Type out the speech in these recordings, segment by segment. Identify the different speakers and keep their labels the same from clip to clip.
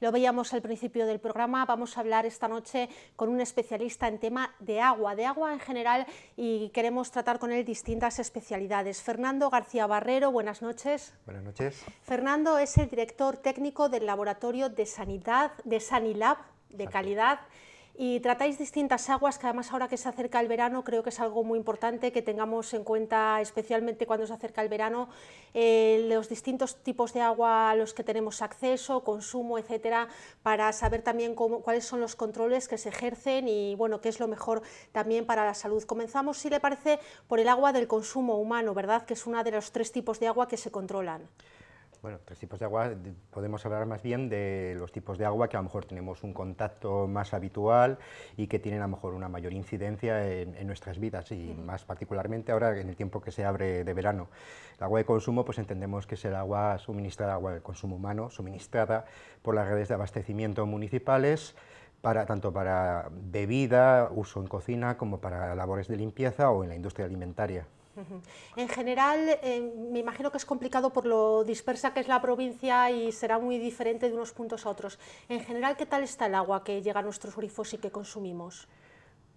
Speaker 1: Lo veíamos al principio del programa, vamos a hablar esta noche con un especialista en tema de agua en general, y queremos tratar con él distintas especialidades. Fernando García Barrero, buenas noches.
Speaker 2: Buenas noches.
Speaker 1: Fernando es el director técnico del Laboratorio de Sanidad de Sanilab de calidad, y tratáis distintas aguas, que además ahora que se acerca el verano creo que es algo muy importante que tengamos en cuenta, especialmente cuando se acerca el verano, los distintos tipos de agua a los que tenemos acceso, consumo, etcétera, para saber también cuáles son los controles que se ejercen y bueno, qué es lo mejor también para la salud. Comenzamos, si le parece, por el agua del consumo humano, ¿verdad?, que es una de los 3 tipos de agua que se controlan.
Speaker 2: Bueno, 3 tipos de agua, podemos hablar más bien de los tipos de agua que a lo mejor tenemos un contacto más habitual y que tienen a lo mejor una mayor incidencia en nuestras vidas, y más particularmente ahora en el tiempo que se abre de verano. El agua de consumo, pues entendemos que es el agua suministrada, agua de consumo humano, suministrada por las redes de abastecimiento municipales, tanto para bebida, uso en cocina, como para labores de limpieza o en la industria alimentaria.
Speaker 1: En general, me imagino que es complicado por lo dispersa que es la provincia y será muy diferente de unos puntos a otros. En general, ¿qué tal está el agua que llega a nuestros grifos y que consumimos?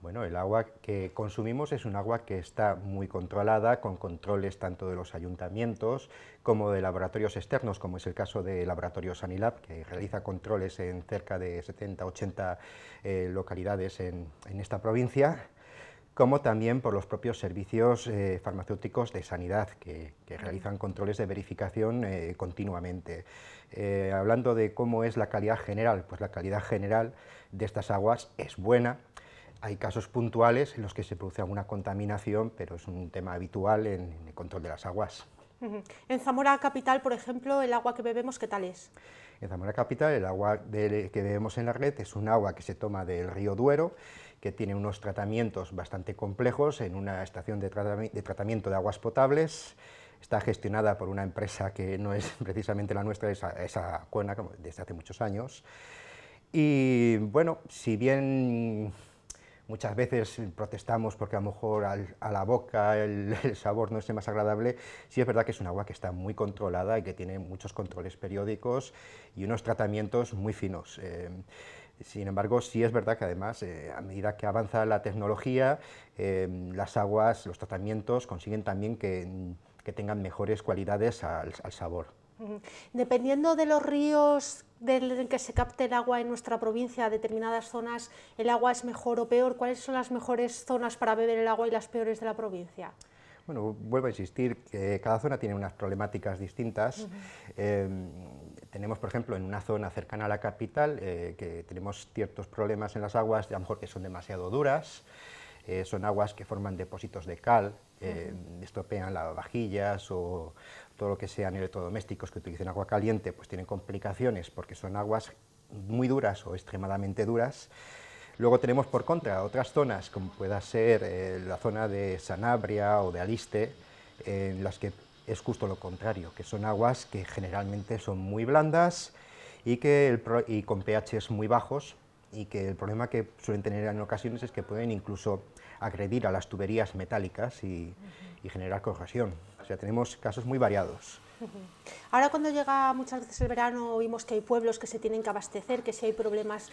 Speaker 2: Bueno, el agua que consumimos es un agua que está muy controlada, con controles tanto de los ayuntamientos como de laboratorios externos, como es el caso del laboratorio Sanilab, que realiza controles en cerca de 70-80 localidades en esta provincia, como también por los propios servicios farmacéuticos de sanidad, que realizan controles de verificación continuamente. Hablando de cómo es la calidad general, pues la calidad general de estas aguas es buena. Hay casos puntuales en los que se produce alguna contaminación, pero es un tema habitual en el control de las aguas.
Speaker 1: En Zamora capital, por ejemplo, el agua que bebemos, ¿qué tal es?
Speaker 2: En Zamora capital, el agua que bebemos en la red es un agua que se toma del río Duero, que tiene unos tratamientos bastante complejos en una estación de tratamiento de aguas potables. Está gestionada por una empresa que no es precisamente la nuestra, es Acuona, desde hace muchos años. Y bueno, si bien muchas veces protestamos porque a lo mejor a la boca el sabor no es el más agradable, sí es verdad que es un agua que está muy controlada y que tiene muchos controles periódicos y unos tratamientos muy finos. Sin embargo, sí es verdad que además, a medida que avanza la tecnología, las aguas, los tratamientos consiguen también que tengan mejores cualidades al sabor.
Speaker 1: Dependiendo de los ríos en que se capte el agua en nuestra provincia, determinadas zonas, ¿el agua es mejor o peor? ¿Cuáles son las mejores zonas para beber el agua y las peores de la provincia?
Speaker 2: Bueno, vuelvo a insistir que cada zona tiene unas problemáticas distintas. Tenemos, por ejemplo, en una zona cercana a la capital, que tenemos ciertos problemas en las aguas, a lo mejor que son demasiado duras, son aguas que forman depósitos de cal, estropean lavavajillas o todo lo que sean electrodomésticos que utilicen agua caliente, pues tienen complicaciones porque son aguas muy duras o extremadamente duras. Luego tenemos por contra otras zonas, como pueda ser la zona de Sanabria o de Aliste, en las que es justo lo contrario, que son aguas que generalmente son muy blandas y con pHs muy bajos, y que el problema que suelen tener en ocasiones es que pueden incluso agredir a las tuberías metálicas y generar corrosión. O sea, tenemos casos muy variados.
Speaker 1: Ahora, cuando llega muchas veces el verano, oímos que hay pueblos que se tienen que abastecer, que si hay problemas.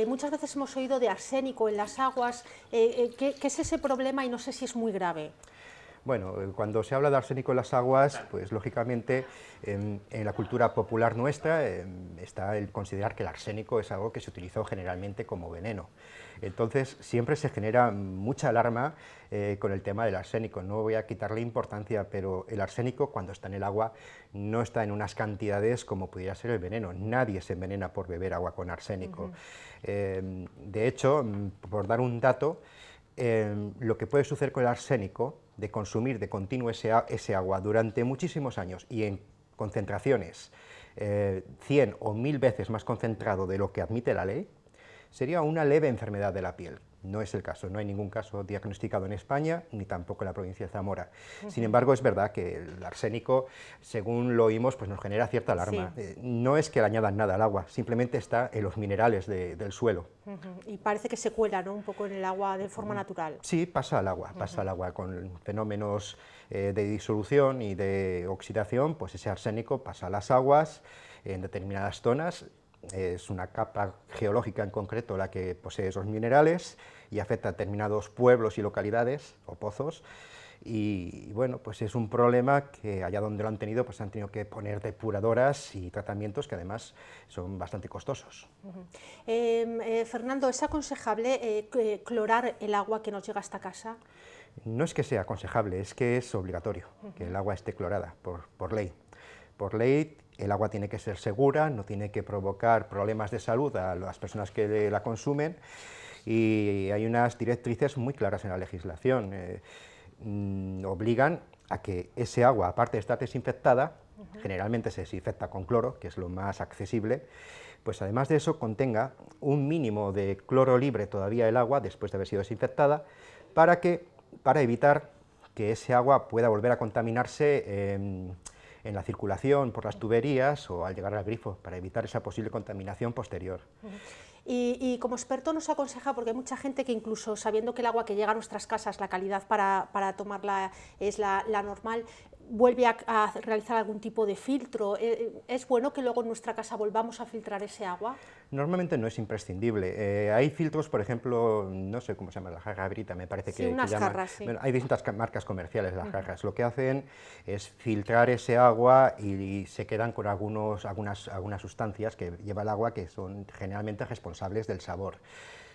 Speaker 1: Muchas veces hemos oído de arsénico en las aguas. ¿Qué es ese problema y no sé si es muy grave?
Speaker 2: Bueno, cuando se habla de arsénico en las aguas, pues lógicamente en la cultura popular nuestra está el considerar que el arsénico es algo que se utilizó generalmente como veneno. Entonces siempre se genera mucha alarma con el tema del arsénico. No voy a quitarle importancia, pero el arsénico, cuando está en el agua, no está en unas cantidades como pudiera ser el veneno. Nadie se envenena por beber agua con arsénico. De hecho, por dar un dato, lo que puede suceder con el arsénico, de consumir de continuo ese agua durante muchísimos años y en concentraciones 100 o 1000 veces más concentrado de lo que admite la ley, sería una leve enfermedad de la piel. No es el caso, no hay ningún caso diagnosticado en España, ni tampoco en la provincia de Zamora. Sin embargo, es verdad que el arsénico, según lo oímos, pues nos genera cierta alarma.
Speaker 1: Sí.
Speaker 2: No es que le añadan nada al agua, simplemente está en los minerales del suelo.
Speaker 1: Y parece que se cuela, ¿no?, un poco en el agua de forma natural.
Speaker 2: Sí, pasa al agua con fenómenos de disolución y de oxidación, pues ese arsénico pasa a las aguas en determinadas zonas. es una capa geológica en concreto la que posee esos minerales y afecta a determinados pueblos y localidades o pozos. Y bueno, pues es un problema que allá donde lo han tenido, pues han tenido que poner depuradoras y tratamientos que además son bastante costosos.
Speaker 1: Fernando, ¿es aconsejable clorar el agua que nos llega a esta casa?
Speaker 2: No es que sea aconsejable, es que es obligatorio que el agua esté clorada por ley. Por ley, el agua tiene que ser segura, no tiene que provocar problemas de salud a las personas que la consumen, y hay unas directrices muy claras en la legislación. Obligan a que ese agua, aparte de estar desinfectada, generalmente se desinfecta con cloro, que es lo más accesible, pues además de eso contenga un mínimo de cloro libre todavía el agua, después de haber sido desinfectada, para evitar que ese agua pueda volver a contaminarse en la circulación por las tuberías o al llegar al grifo, para evitar esa posible contaminación posterior.
Speaker 1: Y como experto nos aconseja, porque hay mucha gente que incluso sabiendo que el agua que llega a nuestras casas, la calidad para tomarla es la normal, vuelve a realizar algún tipo de filtro. ¿Es bueno que luego en nuestra casa volvamos a filtrar ese agua?
Speaker 2: Normalmente no es imprescindible. Hay filtros, por ejemplo, no sé cómo se llama, la jarra Brita, me parece
Speaker 1: Sí,
Speaker 2: que
Speaker 1: unas
Speaker 2: llaman.
Speaker 1: jarras, sí.
Speaker 2: Bueno, hay distintas marcas comerciales de las jarras. Lo que hacen es filtrar ese agua y se quedan con algunas sustancias que lleva el agua que son generalmente responsables del sabor.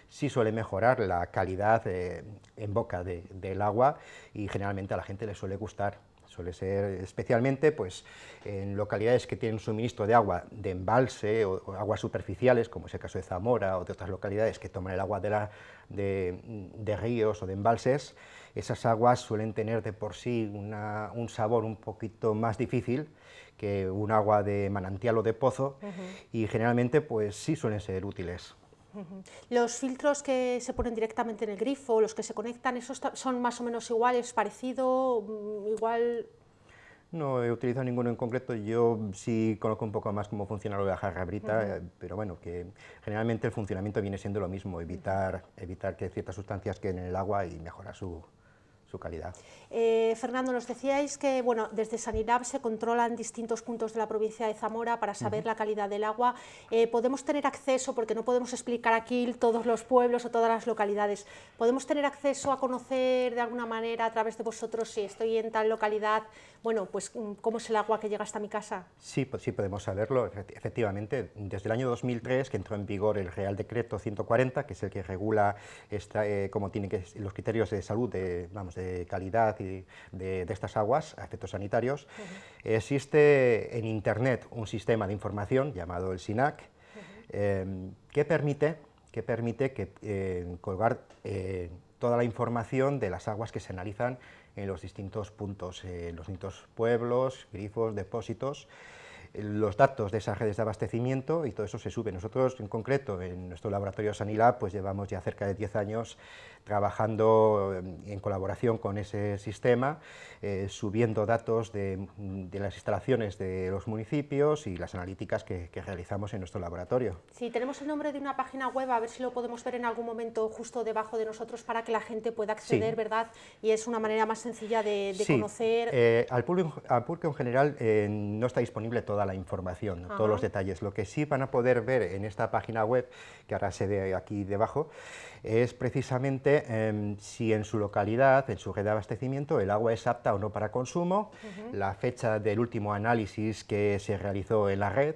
Speaker 2: Sí suele mejorar la calidad en boca del agua y generalmente a la gente le suele gustar. Suele ser especialmente pues, en localidades que tienen suministro de agua de embalse o aguas superficiales, como es el caso de Zamora o de otras localidades que toman el agua de ríos o de embalses. Esas aguas suelen tener de por sí un sabor un poquito más difícil que un agua de manantial o de pozo, y generalmente pues sí suelen ser útiles.
Speaker 1: Los filtros que se ponen directamente en el grifo, los que se conectan, ¿esos son más o menos iguales, parecido, igual?
Speaker 2: No he utilizado ninguno en concreto. Yo sí conozco un poco más cómo funciona lo de la jarra Brita, pero bueno, que generalmente el funcionamiento viene siendo lo mismo, evitar que ciertas sustancias queden en el agua y mejorar su calidad.
Speaker 1: Fernando, nos decíais que bueno, desde Sanilab se controlan distintos puntos de la provincia de Zamora para saber la calidad del agua. Podemos tener acceso, porque no podemos explicar aquí todos los pueblos o todas las localidades, podemos tener acceso a conocer de alguna manera a través de vosotros si estoy en tal localidad, bueno, pues cómo es el agua que llega hasta mi casa.
Speaker 2: Sí, sí podemos saberlo, efectivamente. Desde el año 2003, que entró en vigor el Real Decreto 140, que es el que regula cómo tienen que los criterios de salud, de calidad y de estas aguas a efectos sanitarios, existe en Internet un sistema de información llamado el SINAC, que permite colgar toda la información de las aguas que se analizan en los distintos puntos, los distintos pueblos, grifos, depósitos, los datos de esas redes de abastecimiento, y todo eso se sube. Nosotros, en concreto, en nuestro laboratorio Sanilab, pues llevamos ya cerca de 10 años trabajando en colaboración con ese sistema, subiendo datos de las instalaciones de los municipios y las analíticas que realizamos en nuestro laboratorio.
Speaker 1: Sí, tenemos el nombre de una página web, a ver si lo podemos ver en algún momento justo debajo de nosotros para que la gente pueda acceder, sí, ¿verdad? Y es una manera más sencilla de
Speaker 2: sí,
Speaker 1: conocer.
Speaker 2: Al público en general no está disponible toda la información, todos los detalles. Lo que sí van a poder ver en esta página web, que ahora se ve aquí debajo, es precisamente si en su localidad, en su red de abastecimiento, el agua es apta o no para consumo, la fecha del último análisis que se realizó en la red,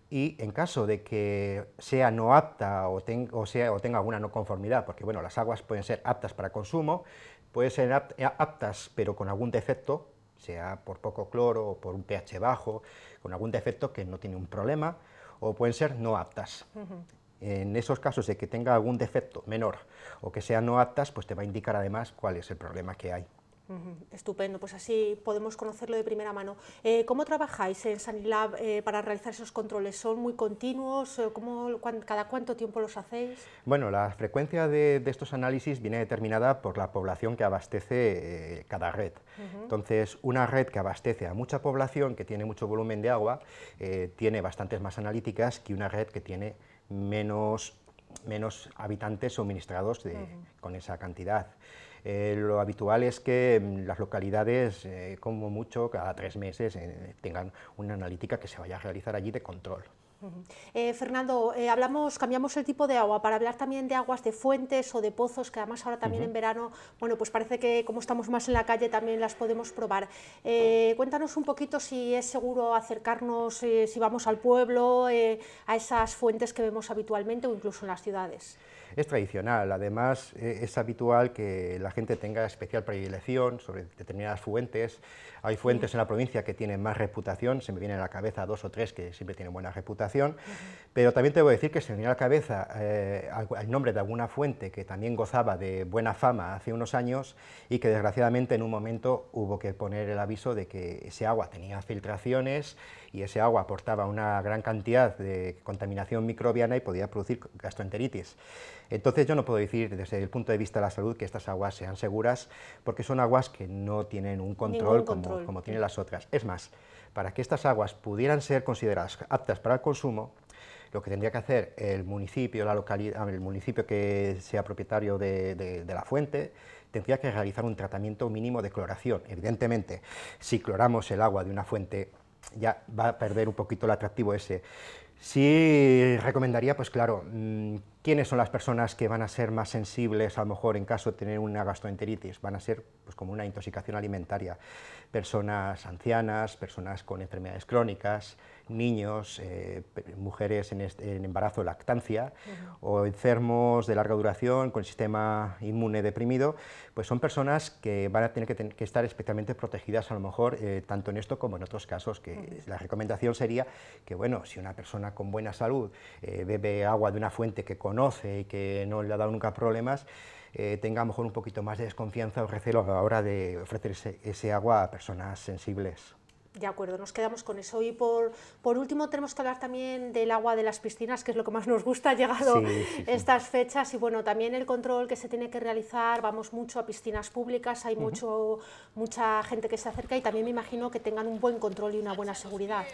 Speaker 2: y en caso de que sea no apta o tenga alguna no conformidad, porque bueno, las aguas pueden ser aptas para consumo, pueden ser aptas pero con algún defecto, sea por poco cloro o por un pH bajo, con algún defecto que no tiene un problema, o pueden ser no aptas. En esos casos de que tenga algún defecto menor o que sean no aptas, pues te va a indicar además cuál es el problema que hay.
Speaker 1: Estupendo, pues así podemos conocerlo de primera mano. ¿Cómo trabajáis en Sanilab para realizar esos controles? ¿Son muy continuos? ¿Cada cuánto tiempo los hacéis?
Speaker 2: Bueno, la frecuencia de estos análisis viene determinada por la población que abastece cada red. Entonces, una red que abastece a mucha población, que tiene mucho volumen de agua, tiene bastantes más analíticas que una red que tiene menos habitantes suministrados con esa cantidad. Lo habitual es que las localidades, como mucho, cada 3 meses, tengan una analítica que se vaya a realizar allí de control.
Speaker 1: Fernando, cambiamos el tipo de agua para hablar también de aguas de fuentes o de pozos, que además ahora también en verano, bueno, pues parece que como estamos más en la calle también las podemos probar. Cuéntanos un poquito si es seguro acercarnos, si vamos al pueblo, a esas fuentes que vemos habitualmente o incluso en las ciudades.
Speaker 2: Es tradicional, además es habitual que la gente tenga especial predilección sobre determinadas fuentes. Hay fuentes en la provincia que tienen más reputación, se me viene a la cabeza 2 o 3 que siempre tienen buena reputación, pero también te voy a decir que se me viene a la cabeza el nombre de alguna fuente que también gozaba de buena fama hace unos años y que desgraciadamente en un momento hubo que poner el aviso de que ese agua tenía filtraciones y ese agua aportaba una gran cantidad de contaminación microbiana y podía producir gastroenteritis. Entonces yo no puedo decir desde el punto de vista de la salud que estas aguas sean seguras, porque son aguas que no tienen un control como tienen las otras. Es más, para que estas aguas pudieran ser consideradas aptas para el consumo, lo que tendría que hacer el municipio, la localidad, el municipio que sea propietario de la fuente, tendría que realizar un tratamiento mínimo de cloración. Evidentemente, si cloramos el agua de una fuente, ya va a perder un poquito el atractivo ese. Sí recomendaría, pues claro, ¿quiénes son las personas que van a ser más sensibles, a lo mejor en caso de tener una gastroenteritis? Van a ser pues como una intoxicación alimentaria, personas ancianas, personas con enfermedades crónicas, niños, mujeres en embarazo o lactancia, o enfermos de larga duración con el sistema inmune deprimido, pues son personas que van a tener que estar especialmente protegidas a lo mejor, tanto en esto como en otros casos, que la recomendación sería que, bueno, si una persona con buena salud bebe agua de una fuente que conoce y que no le ha dado nunca problemas, tenga a lo mejor un poquito más de desconfianza o recelo a la hora de ofrecer ese agua a personas sensibles.
Speaker 1: De acuerdo, nos quedamos con eso. Y por último tenemos que hablar también del agua de las piscinas, que es lo que más nos gusta, llegado estas fechas, y bueno, también el control que se tiene que realizar. Vamos mucho a piscinas públicas, hay mucha gente que se acerca y también me imagino que tengan un buen control y una buena seguridad.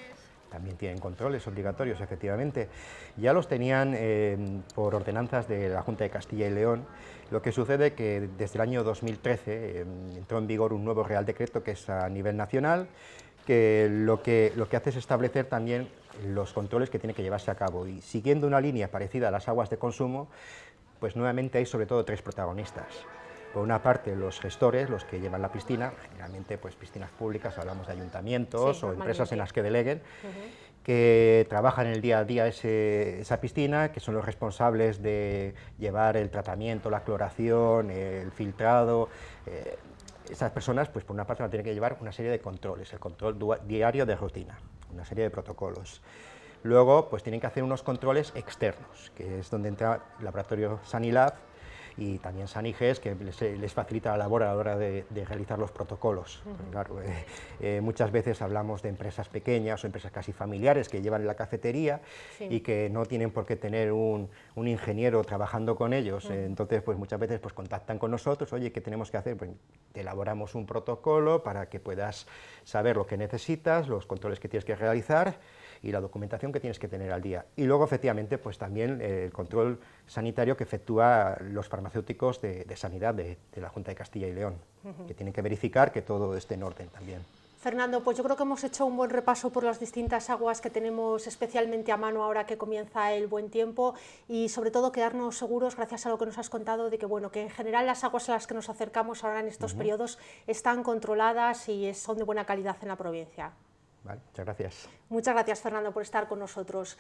Speaker 2: También tienen controles obligatorios, efectivamente. Ya los tenían por ordenanzas de la Junta de Castilla y León. Lo que sucede es que desde el año 2013 entró en vigor un nuevo Real Decreto que es a nivel nacional, que lo que hace es establecer también los controles que tiene que llevarse a cabo. Y siguiendo una línea parecida a las aguas de consumo, pues nuevamente hay sobre todo 3 protagonistas. Por una parte, los gestores, los que llevan la piscina, generalmente pues piscinas públicas, hablamos de ayuntamientos o empresas en las que deleguen, que trabajan en el día a día esa piscina, que son los responsables de llevar el tratamiento, la cloración, el filtrado. Esas personas, pues por una parte, van a tener que llevar una serie de controles, el control diario de rutina, una serie de protocolos. Luego, pues tienen que hacer unos controles externos, que es donde entra el laboratorio Sanilab y también Saniges, que les facilita la labor a la hora de realizar los protocolos. Claro, muchas veces hablamos de empresas pequeñas o empresas casi familiares que llevan la cafetería y que no tienen por qué tener un ingeniero trabajando con ellos, entonces pues muchas veces pues contactan con nosotros, oye, ¿qué tenemos que hacer? Pues te elaboramos un protocolo para que puedas saber lo que necesitas, los controles que tienes que realizar y la documentación que tienes que tener al día. Y luego, efectivamente, pues también el control sanitario que efectúa los farmacéuticos de sanidad de la Junta de Castilla y León, que tienen que verificar que todo esté en orden también.
Speaker 1: Fernando, pues yo creo que hemos hecho un buen repaso por las distintas aguas que tenemos especialmente a mano ahora que comienza el buen tiempo y sobre todo quedarnos seguros, gracias a lo que nos has contado, de que, bueno, que en general las aguas a las que nos acercamos ahora en estos periodos están controladas y son de buena calidad en la provincia.
Speaker 2: Vale, muchas gracias.
Speaker 1: Muchas gracias, Fernando, por estar con nosotros.